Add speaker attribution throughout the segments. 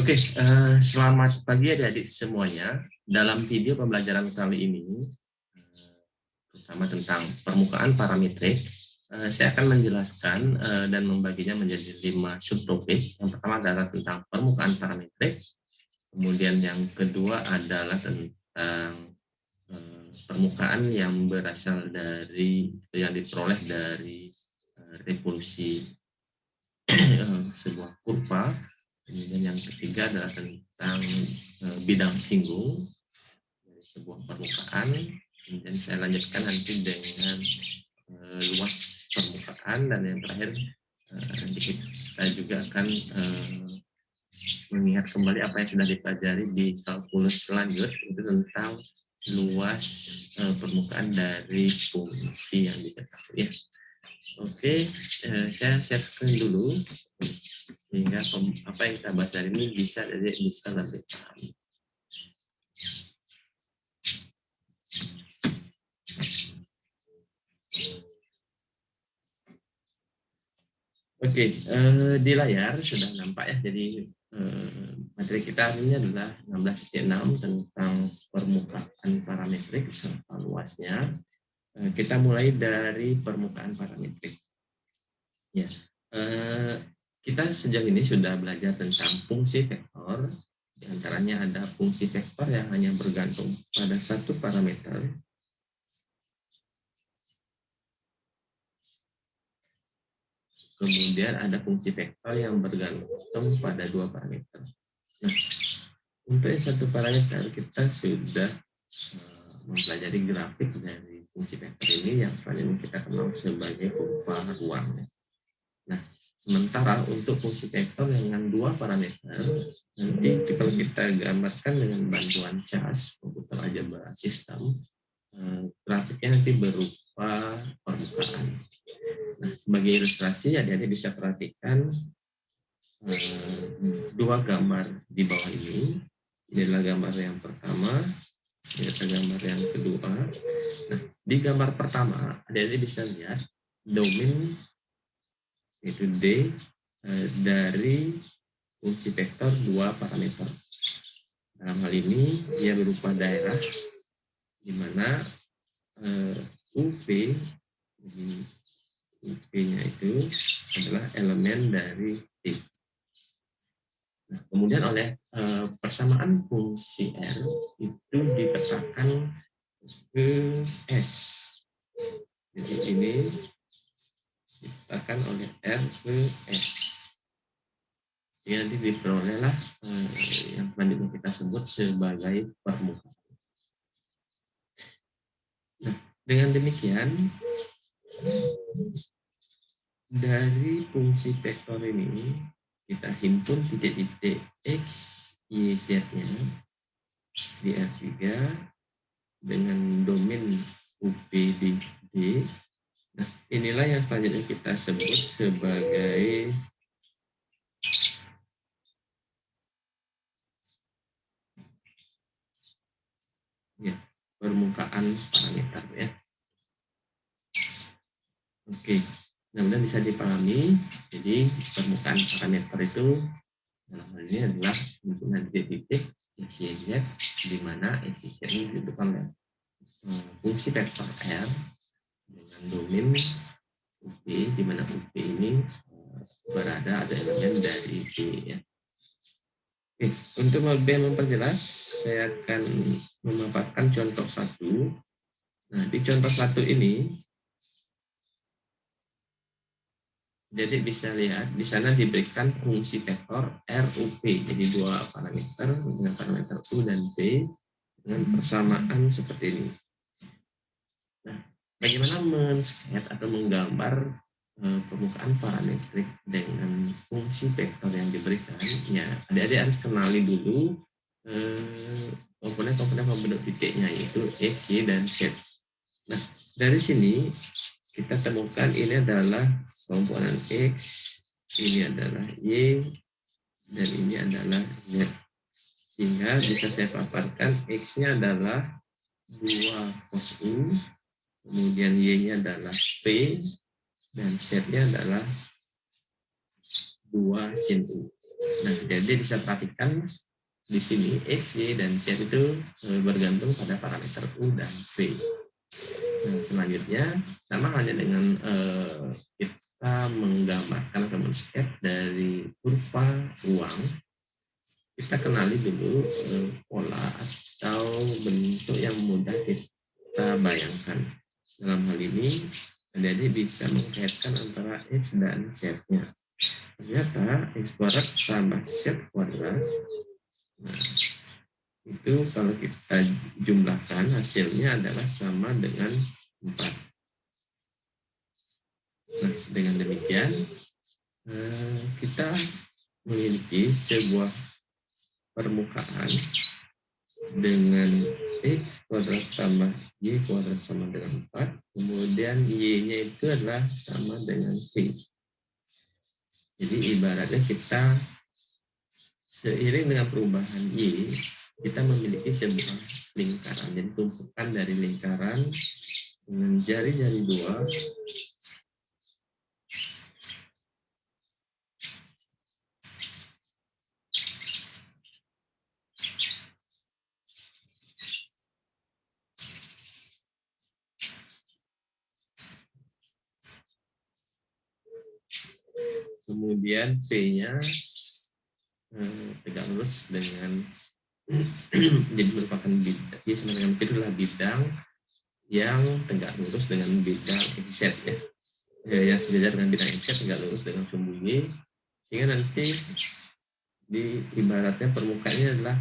Speaker 1: Oke, selamat pagi adik-adik semuanya. Dalam video pembelajaran kali ini, terutama tentang permukaan parametrik, saya akan menjelaskan dan membaginya menjadi 5 subtopik. Yang pertama adalah tentang permukaan parametrik, kemudian yang kedua adalah tentang permukaan yang berasal dari yang diperoleh dari revolusi sebuah kurva. Kemudian yang ketiga adalah tentang bidang singgung dari sebuah permukaan. Kemudian saya lanjutkan nanti dengan luas permukaan, dan yang terakhir kita juga akan mengingat kembali apa yang sudah dipelajari di kalkulus lanjut, itu tentang luas permukaan dari fungsi yang diketahui. Oke, saya share screen dulu sehingga apa yang kita bahas hari ini bisa lebih paham. Oke, di layar sudah nampak ya. Jadi materi kita hari ini adalah 16.6 tentang permukaan parametrik serta luasnya. Kita mulai dari permukaan parametrik. Ya, kita sejauh ini sudah belajar tentang fungsi vektor. Di antaranya ada fungsi vektor yang hanya bergantung pada satu parameter. Kemudian ada fungsi vektor yang bergantung pada dua parameter. Nah, untuk yang satu parameter kita sudah mempelajari grafik dari fungsi vektor ini yang selanjutnya kita kenal sebagai kurva ruang. Nah, sementara untuk fungsi vektor dengan dua parameter, nanti kalau kita gambarkan dengan bantuan CAS, komputer algebra sistem, grafiknya nanti berupa permukaan. Nah, sebagai ilustrasi, adik-adik bisa perhatikan dua gambar di bawah ini. Ini adalah gambar yang pertama, ini adalah gambar yang kedua. Nah, di gambar pertama, adik-adik bisa lihat domain itu D dari fungsi vektor dua parameter. Dalam hal ini, dia berupa daerah di mana UV, UV-nya itu adalah elemen dari T. Nah, kemudian oleh persamaan fungsi R itu dipetakan ke S. Jadi ini dipetakan oleh R ke S. Jadi nanti diperolehlah yang selanjutnya kita sebut sebagai permukaan. Nah, dengan demikian, dari fungsi vektor ini kita himpun titik-titik X, Y, Z-nya di R3 dengan domain UP di D. Nah, inilah yang selanjutnya kita sebut sebagai permukaan parameter ya. Oke. Mudah-mudahan bisa dipahami. Jadi permukaan parameter itu dalam hal ini adalah himpunan titik-titik X, Y, Z, di mana X, Y, Z ini ditentukan oleh fungsi vektor R dengan domain UP, di mana UP ini berada ada elemen dari D ya. Oke, untuk lebih memperjelas, saya akan memaparkan contoh satu. Nah, di contoh satu ini, jadi bisa lihat di sana diberikan fungsi vektor RUP, jadi dua parameter dengan parameter U dan V dengan persamaan seperti ini. Nah, bagaimana men-sketch atau menggambar permukaan parametrik dengan fungsi vektor yang diberikan? Ya, adik-adik harus kenali dulu komponen-komponen pembentuk titiknya, yaitu X, Y, dan Z. Nah, dari sini kita temukan ini adalah komponen X, ini adalah Y, dan ini adalah Z. Sehingga bisa saya paparkan X-nya adalah 2 cos U, kemudian Y-nya adalah P, dan Z-nya adalah 2 sin U. Nah, jadi bisa perhatikan di sini X, Y, dan Z itu bergantung pada parameter U dan V. Nah, selanjutnya sama halnya dengan kita menggambarkan atau men-sketch dari kurva uang, kita kenali dulu pola atau bentuk yang mudah kita bayangkan. Dalam hal ini, jadi bisa mengkaitkan antara X dan Z-nya. Ternyata X kuadrat tambah Z kuadrat, nah, itu kalau kita jumlahkan hasilnya adalah sama dengan 4. Nah, dengan demikian kita memiliki sebuah permukaan dengan X kuadrat tambah Y kuadrat sama dengan 4, kemudian Y-nya itu adalah sama dengan V. Jadi ibaratnya kita seiring dengan perubahan Y, kita memiliki sebuah lingkaran. Jadi tumpukan dari lingkaran dengan jari-jari 2 kemudian V-nya tegak lurus dengan jadi merupakan bidang, ya sama dengan itu adalah bidang yang tegak lurus dengan bidang XZ ya. Yang sejajar dengan bidang XZ tegak lurus dengan sumbu Y, sehingga nanti di ibaratnya permukaannya adalah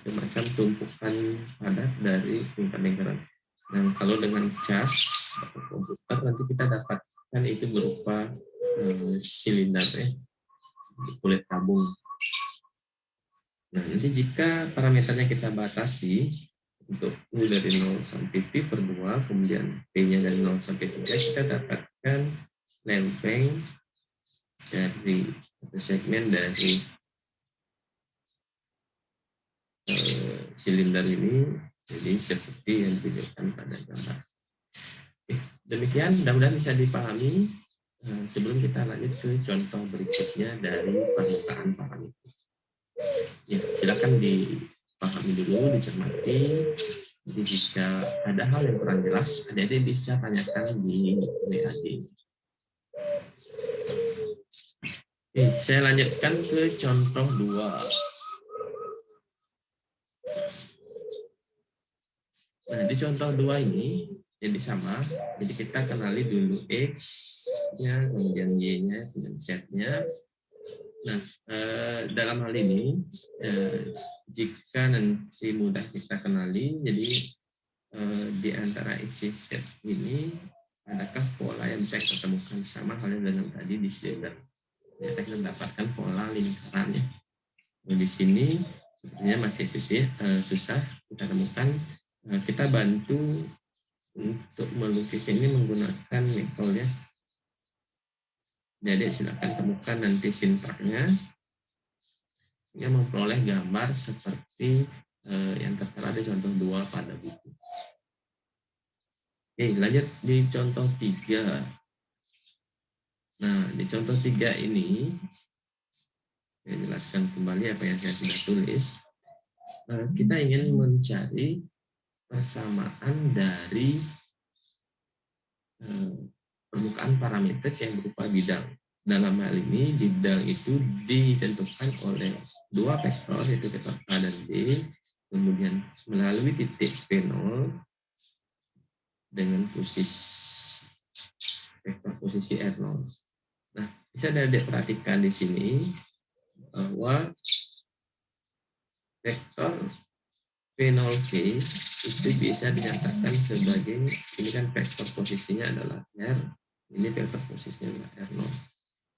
Speaker 1: semacam tumpukan padat dari lingkaran-lingkaran. Dan kalau dengan cas atau komputer nanti kita dapatkan itu berupa silinder ya, kulit tabung. Nah, nanti jika parameternya kita batasi untuk U dari 0 sampai Pi per 2, kemudian P-nya dari 0 sampai 3, kita dapatkan lempeng dari atau segmen dari silinder ini jadi seperti yang ditunjukkan pada gambar. Demikian mudah-mudahan bisa dipahami. Sebelum kita lanjut ke contoh berikutnya dari permukaan parameter. Ya, silakan dipahami dulu, dicermati. Jadi jika ada hal yang kurang jelas, adik-adik bisa tanyakan di WA. Oke, saya lanjutkan ke contoh 2. Nah, di contoh 2 ini jadi sama. Jadi kita kenali dulu X-nya, kemudian Y-nya, kemudian Z-nya. Nah, dalam hal ini, jika nanti mudah kita kenali, jadi di antara X, Y, Z ini, adakah pola yang bisa kita temukan sama halnya dengan tadi di silinder. Kita mendapatkan pola lingkarannya. Nah, di sini sebenarnya masih susah kita temukan. Kita bantu untuk melukis ini menggunakan metode ya. Jadi silakan temukan nanti sintaknya sehingga memperoleh gambar seperti yang tertera di contoh 2 pada buku. Oke, lanjut di contoh 3. Nah, di contoh 3 ini saya jelaskan kembali apa yang saya sudah tulis. Kita ingin mencari persamaan dari permukaan parameter yang berupa bidang. Dalam hal ini, bidang itu ditentukan oleh dua vektor, yaitu vektor A dan B, kemudian melalui titik P0 dengan vektor posisi R0. Nah, bisa diperhatikan di sini bahwa vektor P0P itu bisa dinyatakan sebagai, ini kan vektor posisinya adalah R, ini vektor posisinya adalah R0.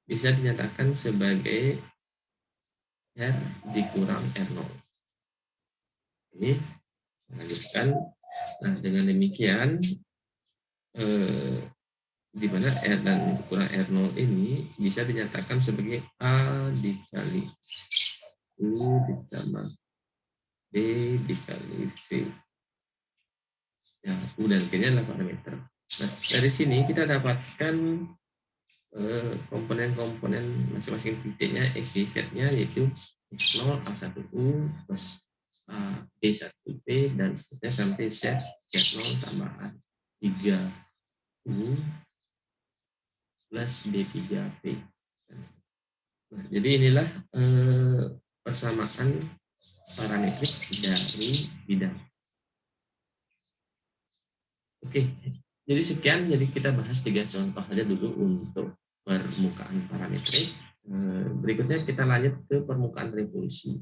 Speaker 1: Bisa dinyatakan sebagai R dikurang R0. Ini lanjutkan. Nah, dengan demikian, di mana R dan kurang R0 ini bisa dinyatakan sebagai A dikali U ditambah B dikali V. Ya, U dan V-nya adalah parameter. Nah, dari sini kita dapatkan komponen-komponen masing-masing titiknya XYZ-nya, yaitu X0 A1U plus B1B dan seterusnya sampai Z0 tambahan 3U plus B3B. Nah, jadi inilah persamaan parametrik dari bidang. Oke, jadi sekian. Jadi kita bahas 3 contoh saja dulu untuk permukaan parametrik. Berikutnya kita lanjut ke permukaan revolusi.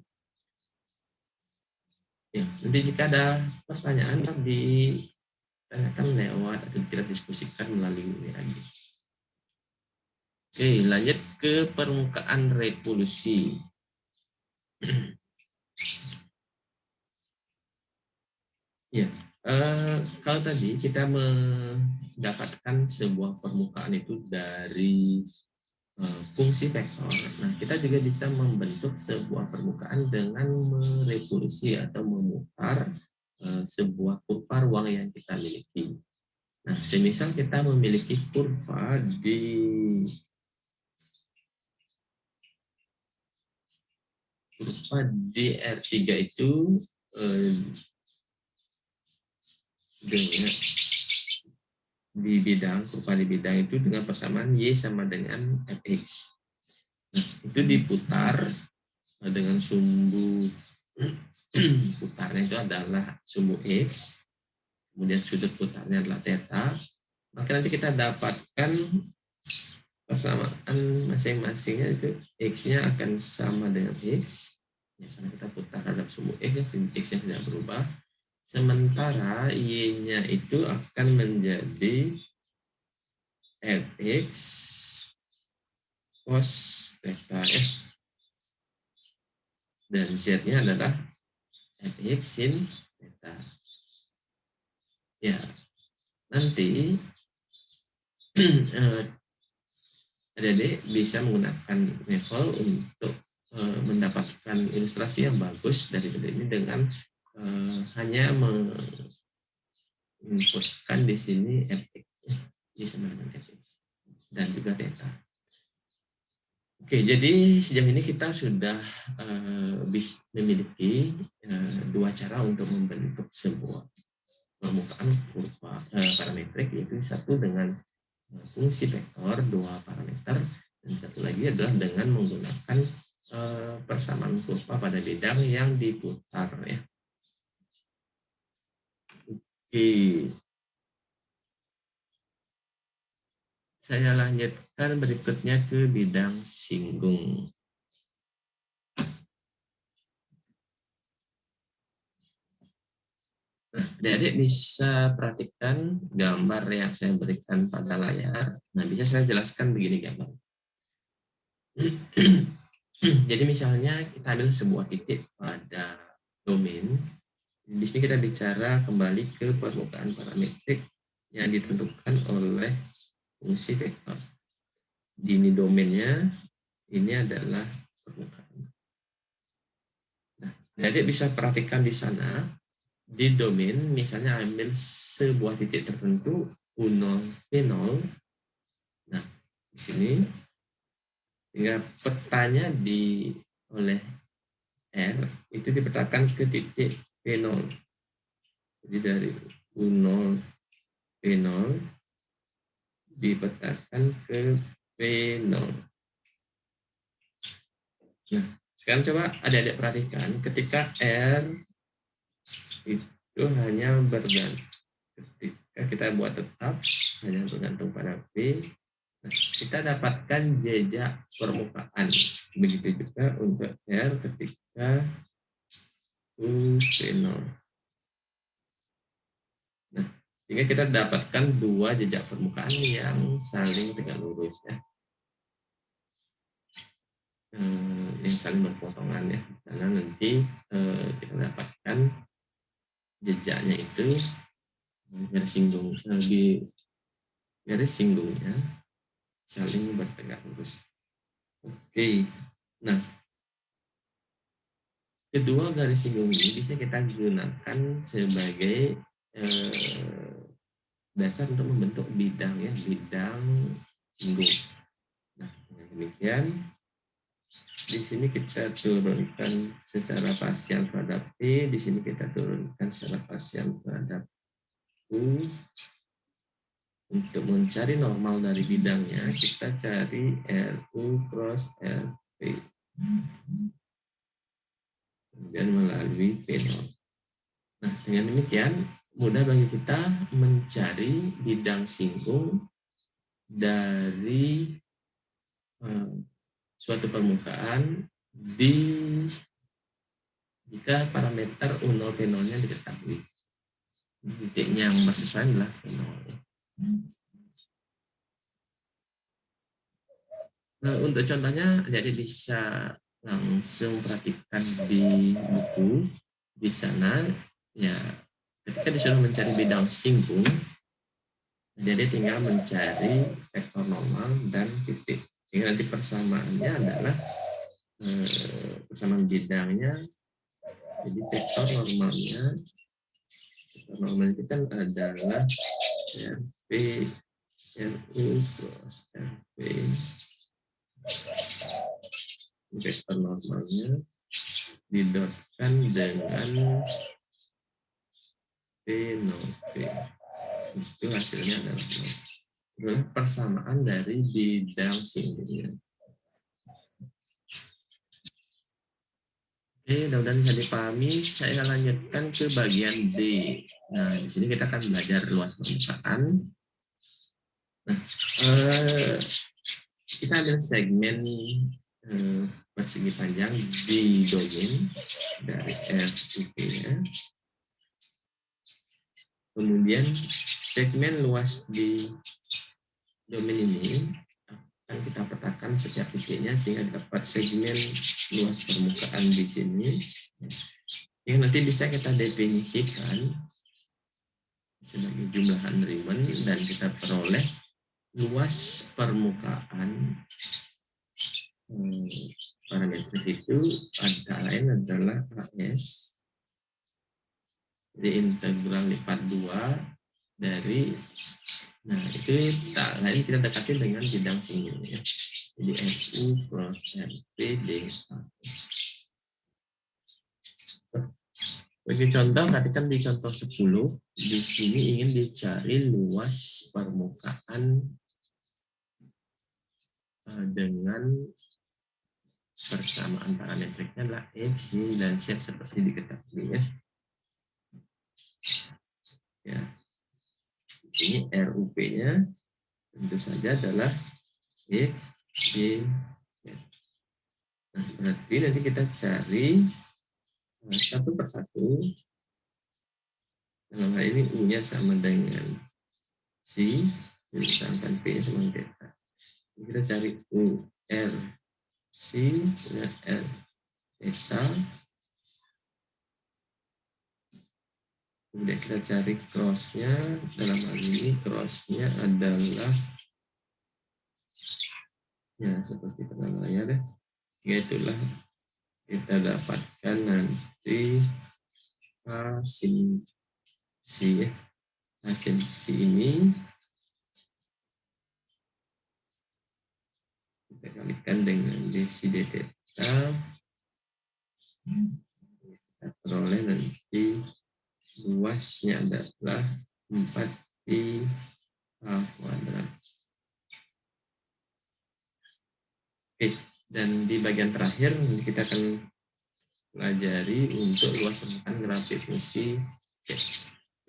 Speaker 1: Ya, nanti jika ada pertanyaan ditanyakan lewat atau kita diskusikan melalui WA. Oke, lanjut ke permukaan revolusi. Ya, kalau tadi kita mendapatkan sebuah permukaan itu dari fungsi vektor. Nah, kita juga bisa membentuk sebuah permukaan dengan merevolusi atau memutar sebuah kurva ruang yang kita miliki. Nah, semisal kita memiliki kurva di R3 itu dengan di bidang itu dengan persamaan Y sama dengan Fx. Nah, itu diputar dengan sumbu putarnya itu adalah sumbu X, kemudian sudut putarnya adalah theta, maka nanti kita dapatkan persamaan masing-masingnya itu X-nya akan sama dengan X, ya, karena kita putar terhadap sumbu X, X-nya tidak berubah, sementara Y-nya itu akan menjadi Fx cos theta S, dan Z-nya adalah Fx sin theta. Ya, nanti adik-adik bisa menggunakan level untuk mendapatkan ilustrasi yang bagus dari ini dengan hanya menginputkan di sini Fx, ini sama dengan Fx dan juga theta. Oke, jadi sejauh ini kita sudah memiliki dua cara untuk membentuk sebuah permukaan kurva parametrik, yaitu satu dengan fungsi vektor 2 parameter, dan satu lagi adalah dengan menggunakan persamaan kurva pada bidang yang diputar, ya. Oke, saya lanjutkan berikutnya ke bidang singgung. Nah, adik-adik bisa perhatikan gambar yang saya berikan pada layar. Nah, bisa saya jelaskan begini gambar. Jadi misalnya kita ambil sebuah titik pada domain. Di sini kita bicara kembali ke permukaan parametrik yang ditentukan oleh fungsi vektor. Di ini domainnya, ini adalah permukaan. Nah, adik bisa perhatikan di sana. Di domain, misalnya ambil sebuah titik tertentu, U0, V0. Nah, di sini, sehingga petanya oleh R, itu dipetakan ke titik V0. Jadi dari U0, V0, dipetakan ke V0. Nah, sekarang coba adik-adik perhatikan, ketika R itu hanya bergantung, ketika kita buat tetap hanya bergantung pada V, nah, kita dapatkan jejak permukaan. Begitu juga untuk R ketika U0. Nah, sehingga kita dapatkan dua jejak permukaan yang saling tegak lurus, ya. Yang saling berpotongan, ya, karena nanti kita dapatkan jejaknya itu garis singgung, di garis singgungnya saling bertegak lurus. Oke, nah kedua garis singgung ini bisa kita gunakan sebagai dasar untuk membentuk bidang, ya, bidang singgung. Demikian, di sini kita turunkan secara parsial terhadap P, di sini kita turunkan secara parsial terhadap U. Untuk mencari normal dari bidangnya, kita cari RU cross RP. Kemudian melalui P0. Nah, dengan demikian, mudah bagi kita mencari bidang singgung dari suatu permukaan jika parameter U0 P0-nya diketahui. Titiknya yang bersesuaian adalah P0. Untuk contohnya, jadi bisa langsung perhatikan di buku. Di sana, ya ketika disuruh mencari bidang singgung, jadi tinggal mencari vektor normal dan titik. Sehingga nanti persamaannya adalah persamaan bidangnya. Jadi vektor normalnya itu kan adalah RP RU cross RP. Vektor normalnya didotkan dengan P0 P. Itu hasilnya adalah persamaan dari bidang singgungnya. Oke, mudah-mudahan bisa dipahami. Saya lanjutkan ke bagian D. Nah, di sini kita akan belajar luas permukaan. Nah, kita ambil segmen persegi panjang di domain dari RUP-nya. Kemudian segmen luas di domain ini akan kita petakan setiap titiknya sehingga dapat segmen luas permukaan di sini. Yang nanti bisa kita definisikan sebagai jumlah Riemann dan kita peroleh luas permukaan parameter itu antara lain adalah AS. Jadi integral lipat 2 dari, nah itu tak lain kita dekati dengan bidang singgungnya. Jadi RU cross RP D1. Bagi contoh, perhatikan di contoh 10, di sini ingin dicari luas permukaan dengan persamaan parametriknya adalah X, Y, dan Z seperti diketahui ya. Ya. Ini RUP-nya tentu saja adalah X, Y, Z. Nah, berarti nanti kita cari satu persatu. Dalam hal ini U-nya sama dengan C, misalkan P sama theta. Kita cari U, R, C, dan R, theta. Kemudian kita cari cross-nya. Dalam hal ini cross-nya adalah ya seperti namanya deh. Itulah kita dapatkan nanti hasil C ya. Hasil C ini kita kalikan dengan dc d theta. Kita peroleh nanti luasnya adalah 4pi A kuadrat. Oke, dan di bagian terakhir kita akan pelajari untuk luas permukaan grafik fungsi Z.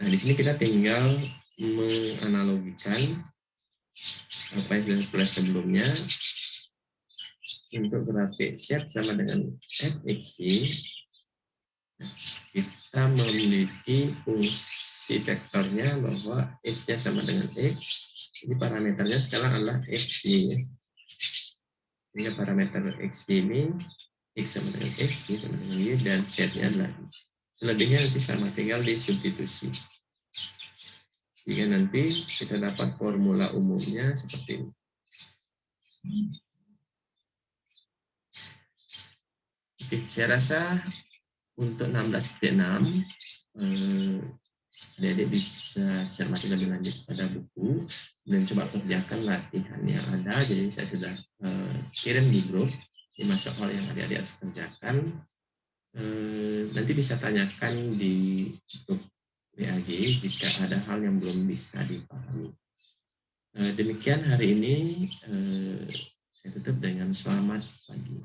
Speaker 1: Nah, di sini kita tinggal menganalogikan apa yang sudah ditulis sebelumnya. Untuk grafik Z sama dengan fxy, kita memiliki fungsi vektornya bahwa x-nya sama dengan x. Jadi parameternya sekarang adalah xy. Sehingga parameter x ini x sama dengan x, y sama dengan y, dan z-nya adalah y. Selebihnya nanti sama, tinggal disubstitusi. Sehingga nanti kita dapat formula umumnya seperti ini. Oke, saya rasa untuk 16.6 Adik-adik bisa cermati lebih lanjut pada buku dan coba kerjakan latihan yang ada. Jadi saya sudah kirim di grup 5 soal yang adik-adik harus kerjakan. Nanti bisa tanyakan di grup WAG jika ada hal yang belum bisa dipahami. Demikian hari ini, saya tutup dengan selamat pagi.